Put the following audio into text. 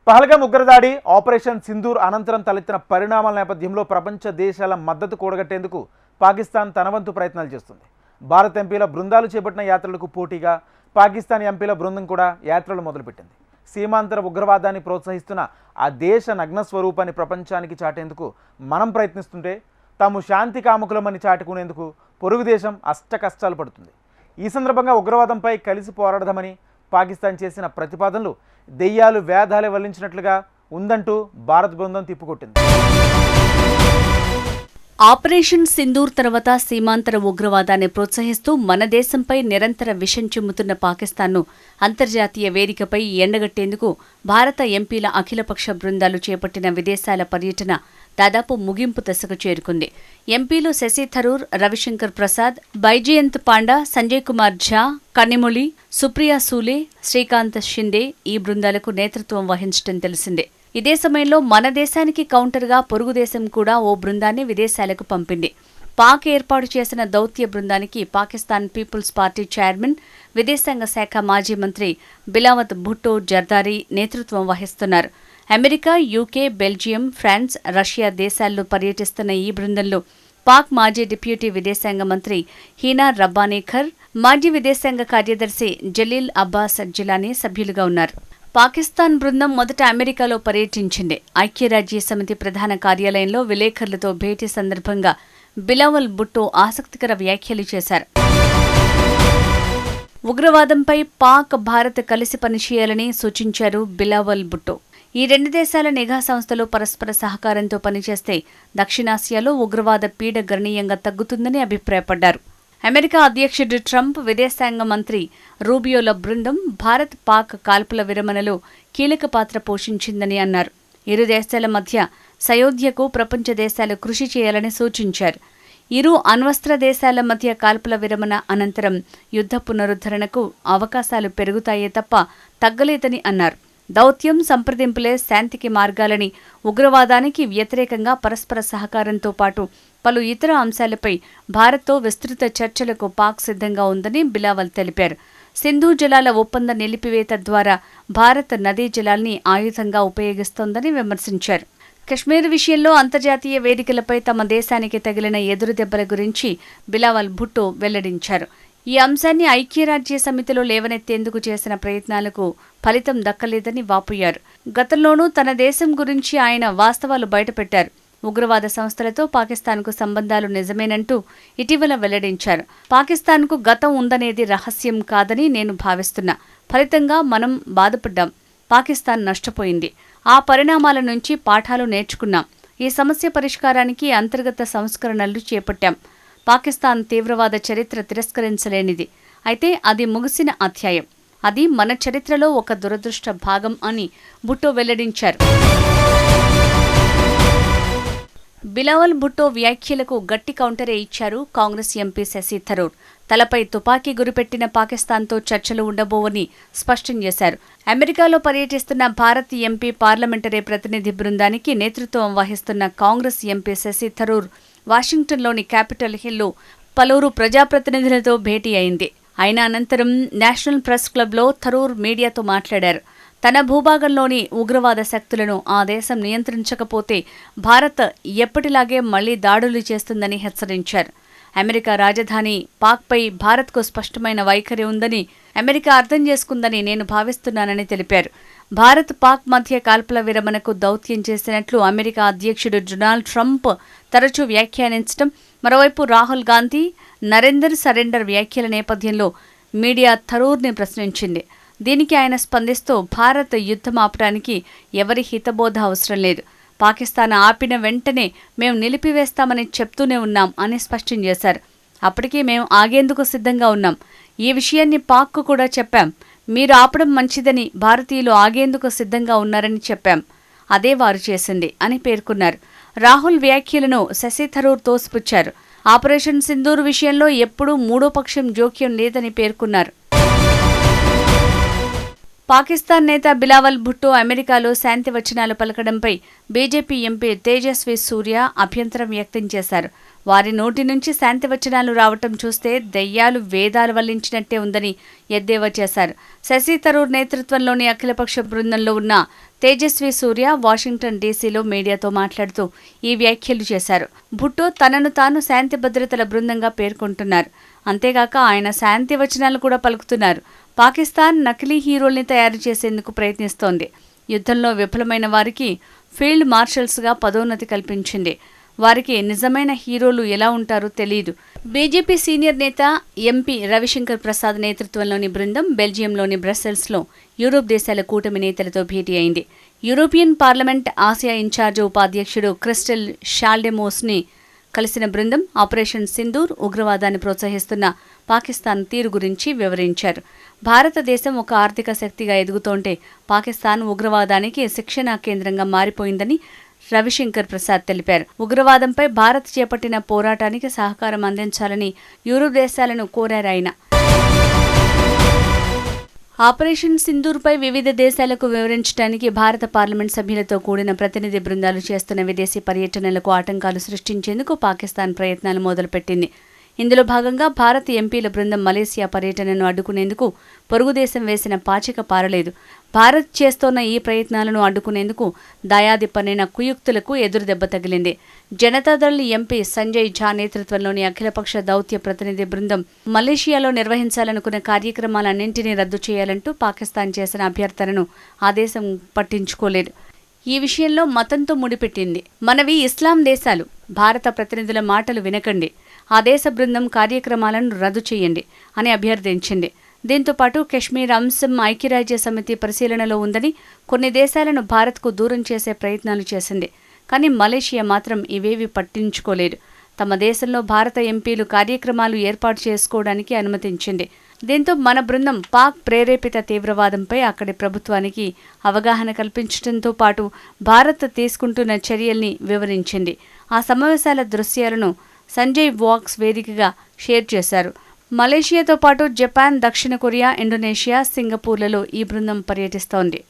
పహల్గామ్ ఉగ్రదాడి ఆపరేషన్ సింధూర్ అనంతరం తలెత్తిన పరిణామాల నేపథ్యంలో ప్రపంచ దేశాల మద్దతు కూడగట్టేందుకు పాకిస్తాన్ తన వంతు ప్రయత్నాలు చేస్తుంది. భారత్ ఎంపీల బృందాలు చేపట్టిన యాత్రలకు పోటీగా పాకిస్తాన్ ఎంపీల బృందం కూడా యాత్రలు మొదలుపెట్టింది. సీమాంతర ఉగ్రవాదాన్ని ప్రోత్సహిస్తున్న ఆ దేశ నగ్న స్వరూపాన్ని ప్రపంచానికి చాటేందుకు మనం ప్రయత్నిస్తుంటే తాము శాంతి కాముకులమని చాటుకునేందుకు పొరుగు దేశం అష్ట కష్టాలు పడుతుంది. ఈ సందర్భంగా ఉగ్రవాదంపై కలిసి పోరాడదామని పాకిస్తాన్ చేసిన ప్రతిపాదనలు దెయ్యాలు వేదాలే వల్లించినట్లుగా ఉందంటూ భారత్ బృందం తిప్పుకొట్టింది. ఆపరేషన్ సింధూర్ తర్వాత సీమాంతర ఉగ్రవాదాన్ని ప్రోత్సహిస్తూ మన దేశంపై నిరంతర విషం చిమ్ముతున్న పాకిస్తాన్ను అంతర్జాతీయ వేదికపై ఎండగట్టేందుకు భారత ఎంపీల అఖిలపక్ష బృందాలు చేపట్టిన విదేశాల పర్యటన దాదాపు ముగింపు దశకు చేరుకుంది. ఎంపీలు శశి థరూర్, రవిశంకర్ ప్రసాద్, బైజయంత్ పాండా, సంజయ్ కుమార్ ఝా, కనిమొళి, సుప్రియా సూలే, శ్రీకాంత్ షిందే ఈ బృందాలకు నేతృత్వం వహించడం తెలిసిందే. ఇదే సమయంలో మన దేశానికి కౌంటర్గా పొరుగు దేశం కూడా ఓ బృందాన్ని విదేశాలకు పంపింది. పాక్ ఏర్పాటు చేసిన దౌత్య బృందానికి పాకిస్తాన్ పీపుల్స్ పార్టీ చైర్మన్, విదేశాంగ శాఖ మాజీ మంత్రి బిలావత్ భుట్టో జర్దారీ నేతృత్వం వహిస్తున్నారు. America, UK, Belgium, France, Russia దేశాల్లో పర్యటిస్తున్న ఈ బృందంలో పాక్ మాజీ డిప్యూటీ విదేశాంగ మంత్రి హీనా రబ్బానేఖర్, మాజీ విదేశాంగ కార్యదర్శి జలీల్ అబ్బాస్ జిలానీ సభ్యులుగా ఉన్నారు. పాకిస్తాన్ బృందం మొదట అమెరికాలో పర్యటించింది. ఐక్యరాజ్యసమితి ప్రధాన కార్యాలయంలో విలేకరులతో భేటీ సందర్భంగా బిలావల్ భుట్టో ఆసక్తికర వ్యాఖ్యలు చేశారు. ఉగ్రవాదంపై పాక్, భారత్ కలిసి పనిచేయాలని సూచించారు బిలావల్ భుట్టో. ఈ రెండు దేశాల నిఘా సంస్థలు పరస్పర సహకారంతో పనిచేస్తే దక్షిణాసియాలో ఉగ్రవాద పీడ గణనీయంగా తగ్గుతుందని అభిప్రాయపడ్డారు. అమెరికా అధ్యక్షుడు ట్రంప్, విదేశాంగ మంత్రి రూబియోల బృందం భారత్ పాక్ కాల్పుల విరమణలో కీలక పాత్ర పోషించిందని అన్నారు. ఇరు దేశాల మధ్య సయోధ్యకు ప్రపంచ దేశాలు కృషి చేయాలని సూచించారు. ఇరు అణ్వస్త్ర దేశాల మధ్య కాల్పుల విరమణ అనంతరం యుద్ధ పునరుద్ధరణకు అవకాశాలు పెరుగుతాయే తప్ప తగ్గలేదని అన్నారు. దౌత్యం, సంప్రదింపులే శాంతికి మార్గాలని, ఉగ్రవాదానికి వ్యతిరేకంగా పరస్పర సహకారంతో పాటు పలు ఇతర అంశాలపై భారత్తో విస్తృత చర్చలకు పాక్ సిద్ధంగా ఉందని బిలావల్ తెలిపారు. సింధు జలాల ఒప్పంద నిలిపివేత ద్వారా భారత్ నదీ జలాల్ని ఆయుధంగా ఉపయోగిస్తోందని విమర్శించారు. కశ్మీర్ విషయంలో అంతర్జాతీయ వేదికలపై తమ దేశానికి తగిలిన ఎదురుదెబ్బల గురించి బిలావల్ భుట్టో వెల్లడించారు. ఈ అంశాన్ని ఐక్యరాజ్య సమితిలో లేవనెత్తేందుకు చేసిన ప్రయత్నాలకు ఫలితం దక్కలేదని వాపోయారు. గతంలోనూ తన దేశం గురించి ఆయన వాస్తవాలు బయటపెట్టారు. ఉగ్రవాద సంస్థలతో పాకిస్తాన్కు సంబంధాలు నిజమేనంటూ ఇటీవల వెల్లడించారు. పాకిస్తాన్కు గతం ఉందనేది రహస్యం కాదని నేను భావిస్తున్నా. ఫలితంగా మనం బాధపడ్డాం. పాకిస్తాన్ నష్టపోయింది. ఆ పరిణామాల నుంచి పాఠాలు నేర్చుకున్నాం. ఈ సమస్య పరిష్కారానికి అంతర్గత సంస్కరణలు చేపట్టాం. పాకిస్తాన్ తీవ్రవాద చరిత్ర తిరస్కరించలేనిది. అయితే అది ముగిసిన అధ్యాయం. అది మన చరిత్రలో ఒక దురదృష్ట భాగం అని భుట్టో వెల్లడించారు. బిలావల్ భుట్టో వ్యాఖ్యలకు గట్టి కౌంటరే ఇచ్చారు కాంగ్రెస్ ఎంపీ శశి థరూర్. తలపై తుపాకీ గురిపెట్టిన పాకిస్తాన్తో చర్చలు ఉండబోవని స్పష్టం చేశారు. అమెరికాలో పర్యటిస్తున్న భారత్ ఎంపీ పార్లమెంటరీ ప్రతినిధి బృందానికి నేతృత్వం వహిస్తున్న కాంగ్రెస్ ఎంపీ శశి థరూర్ వాషింగ్టన్లోని క్యాపిటల్ హిల్లో పలువురు ప్రజాప్రతినిధులతో భేటీ అయింది. అయిన అనంతరం నేషనల్ ప్రెస్ క్లబ్లో థరూర్ మీడియాతో మాట్లాడారు. తన భూభాగంలోని ఉగ్రవాద శక్తులను ఆ దేశం నియంత్రించకపోతే భారత్ ఎప్పటిలాగే మళ్లీ దాడులు చేస్తుందని హెచ్చరించారు. అమెరికా రాజధాని పాక్పై భారత్కు స్పష్టమైన వైఖరి ఉందని, అమెరికా అర్థం చేసుకుందని నేను భావిస్తున్నానని తెలిపారు. భారత్, పాక్ మధ్య కాల్పుల విరమణకు దౌత్యం చేసినట్లు అమెరికా అధ్యక్షుడు డొనాల్డ్ ట్రంప్ తరచూ వ్యాఖ్యానించడం, మరోవైపు రాహుల్ గాంధీ నరేందర్ సరెండర్ వ్యాఖ్యల నేపథ్యంలో మీడియా థరూర్ని ప్రశ్నించింది. దీనికి ఆయన స్పందిస్తూ భారత్ యుద్ధం ఆపడానికి ఎవరి హితబోధ అవసరం లేదు. పాకిస్తాన్ ఆపిన వెంటనే మేము నిలిపివేస్తామని చెప్తూనే ఉన్నాం అని స్పష్టం చేశారు. అప్పటికీ మేము ఆగేందుకు సిద్ధంగా ఉన్నాం. ఈ విషయాన్ని పాక్కు కూడా చెప్పాం. మీరు ఆపడం మంచిదని, భారతీయులు ఆగేందుకు సిద్ధంగా ఉన్నారని చెప్పాం. అదే వారు చేసింది అని పేర్కొన్నారు. రాహుల్ వ్యాఖ్యలను శశి థరూర్ తోసిపుచ్చారు. ఆపరేషన్ సింధూర్ విషయంలో ఎప్పుడూ మూడో పక్షం జోక్యం లేదని పేర్కొన్నారు. పాకిస్తాన్ నేత బిలావల్ భుట్టో అమెరికాలో శాంతి వచనాలు పలకడంపై బీజేపీ ఎంపీ తేజస్వి సూర్య అభ్యంతరం వ్యక్తం చేశారు. వారి నోటి నుంచి శాంతి వచనాలు రావటం చూస్తే దెయ్యాలు వేదాలు వల్లించినట్టే ఉందని ఎద్దేవా చేశారు. శశి థరూర్ నేతృత్వంలోని అఖిలపక్ష బృందంలో ఉన్న తేజస్వి సూర్య వాషింగ్టన్ డీసీలో మీడియాతో మాట్లాడుతూ ఈ వ్యాఖ్యలు చేశారు. భుట్టో తనను తాను శాంతి భద్రతల బృందంగా పేర్కొంటున్నారు. అంతేగాక ఆయన శాంతి వచనాలు కూడా పలుకుతున్నారు. పాకిస్తాన్ నకిలీ హీరోల్ని తయారు చేసేందుకు ప్రయత్నిస్తోంది. యుద్ధంలో విఫలమైన వారికి ఫీల్డ్ మార్షల్స్గా పదోన్నతి కల్పించింది. వారికి నిజమైన హీరోలు ఎలా ఉంటారో తెలియదు. బీజేపీ సీనియర్ నేత ఎంపీ రవిశంకర్ ప్రసాద్ నేతృత్వంలోని బృందం బెల్జియంలోని బ్రసెల్స్లో యూరోప్ దేశాల కూటమి నేతలతో భేటీ అయింది. యూరోపియన్ పార్లమెంట్ ఆసియా ఇన్ఛార్జ్ ఉపాధ్యక్షుడు క్రిస్టల్ షాల్డెమోస్ని కలిసిన బృందం ఆపరేషన్ సింధూర్, ఉగ్రవాదాన్ని ప్రోత్సహిస్తున్న పాకిస్తాన్ తీరు గురించి వివరించారు. భారతదేశం ఒక ఆర్థిక శక్తిగా ఎదుగుతోంటే పాకిస్తాన్ ఉగ్రవాదానికి శిక్షణా కేంద్రంగా మారిపోయిందని రవిశంకర్ ప్రసాద్ తెలిపారు. ఉగ్రవాదంపై భారత్ చేపట్టిన పోరాటానికి సహకారం అందించాలని యూరోప్ దేశాలను కోరారాయన. ఆపరేషన్ సింధూర్పై వివిధ దేశాలకు వివరించడానికి భారత పార్లమెంట్ సభ్యులతో కూడిన ప్రతినిధి బృందాలు చేస్తున్న విదేశీ పర్యటనలకు ఆటంకాలు సృష్టించేందుకు పాకిస్తాన్ ప్రయత్నాలు మొదలుపెట్టింది. ఇందులో భాగంగా భారత ఎంపీల బృందం మలేసియా పర్యటనను అడ్డుకునేందుకు పొరుగుదేశం వేసిన పాచిక పారలేదు. భారత్ చేస్తోన్న ఈ ప్రయత్నాలను అడ్డుకునేందుకు దాయాది పన్నిన కుయుక్తులకు ఎదురుదెబ్బ తగిలింది. జనతాదళ్ ఎంపీ సంజయ్ ఝా నేతృత్వంలోని అఖిలపక్ష దౌత్య ప్రతినిధి బృందం మలేషియాలో నిర్వహించాలనుకున్న కార్యక్రమాలన్నింటినీ రద్దు చేయాలంటూ పాకిస్తాన్ చేసిన అభ్యర్థనను ఆ దేశం పట్టించుకోలేదు. ఈ విషయంలో మతంతో ముడిపెట్టింది. మనవి ఇస్లాం దేశాలు, భారత ప్రతినిధుల మాటలు వినకండి, ఆ దేశ బృందం కార్యక్రమాలను రద్దు చేయండి అని అభ్యర్థించింది. దీంతో పాటు కశ్మీర్ అంశం ఐక్యరాజ్య సమితి పరిశీలనలో ఉందని కొన్ని దేశాలను భారత్కు దూరం చేసే ప్రయత్నాలు చేసింది. కానీ మలేషియా మాత్రం ఇవేవి పట్టించుకోలేదు. తమ దేశంలో భారత ఎంపీలు కార్యక్రమాలు ఏర్పాటు చేసుకోవడానికి అనుమతించింది. దీంతో మన బృందం పాక్ ప్రేరేపిత తీవ్రవాదంపై అక్కడి ప్రభుత్వానికి అవగాహన కల్పించడంతో పాటు భారత్ తీసుకుంటున్న చర్యల్ని వివరించింది. ఆ సమావేశాల దృశ్యాలను సంజయ్ వాక్స్ వేదికగా షేర్ చేశారు. మలేషియాతో పాటు జపాన్, దక్షిణ కొరియా, ఇండోనేషియా, సింగపూర్లలో ఈ బృందం పర్యటిస్తోంది.